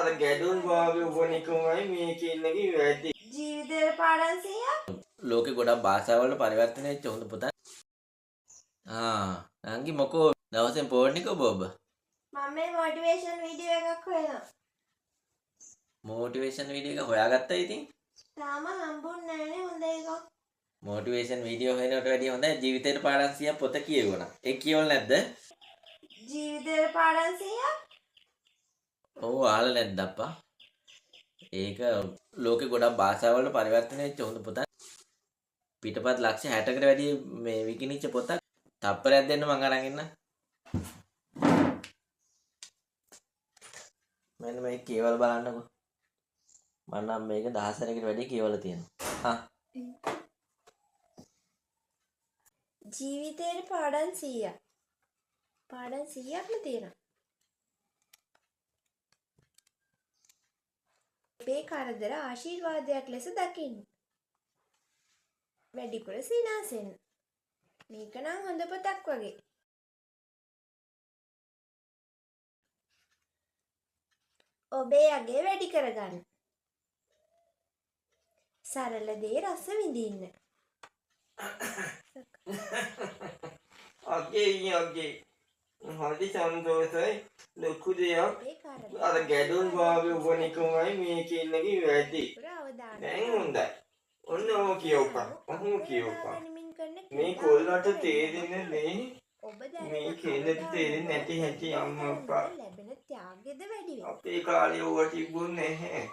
අර ගැඩුන් වාගේ උපනිකමයි මේකේ ඉන්නගේ වැඩි. ජීවිතේ පාඩම් 100ක්. ලෝකෙ ගොඩක් භාෂාවල පරිවර්තන වෙච්ච හොඳ පුතක්. නංගි මොකෝ දවසෙන් පොවන්නේ කොබ? මම මේ මොටිවේෂන් වීඩියෝ එකක් හොයනවා. මොටිවේෂන් වීඩියෝ එක හොයාගත්තා ඉතින්? තාම හම්බුන්නේ නැහැනේ හොඳ එකක්. මොටිවේෂන් වීඩියෝ හොයනවට වැඩිය හොඳයි ජීවිතේට පාඩම් 100ක් පොත කියවුණා. ඒක කියවල නැද්ද? ජීවිතේ පාඩම් 100ක්. ඔව් අහලා නැද්ද අප්පා? ඒක ලෝකෙ ගොඩක් භාෂාවල පරිවර්තන වෙච්ච හොඳ පොතක්. පිටපත් ලක්ෂ 60කට වැඩි මේ විකිනිච්ච පොතක්. තප්පරයක් දෙන්න මං අරන් එන්න. මෙන්න මේ කියවල බලන්නකෝ. මම නම් මේක 1000කට වැඩි කියවලා තියෙනවා. ජීවිතේ පාඩම් 100ක්. පාඩම් 100ක්ම තියෙනවා. මේ කරදර ආශිර්වාදයක් ලෙස දකින්න. වැඩිපුර සිනාසෙන්න. මේක නම් හොඳ පොතක් වගේ. ඔබේ අගේ වැඩි කරගන්න. සරල දේ රස විඳින්න. අගේ හරි සන්තෝෂයි ලොකු දෙයක්. මේ කරදර අර ගැඩුන් වාගේ උපනිකමයි මේකේ ඉන්නගේ වැඩි. පුර අවධානය. දැන් හොඳයි. ඔන්න ඔහොම කියවපන්. ඔහොම කියවපන්. ගනිමින් කරන මේ කොල්ලට තේරෙන්නේ මේ ඔබ දැන මේ කෙල්ලට තේරෙන්නේ නැති හැටි අම්මා අප්පා. ලැබෙන ත්‍යාගයද වැඩි වෙනවා. අපේ කාලේ ඕවා තිබුණේ නැහැ.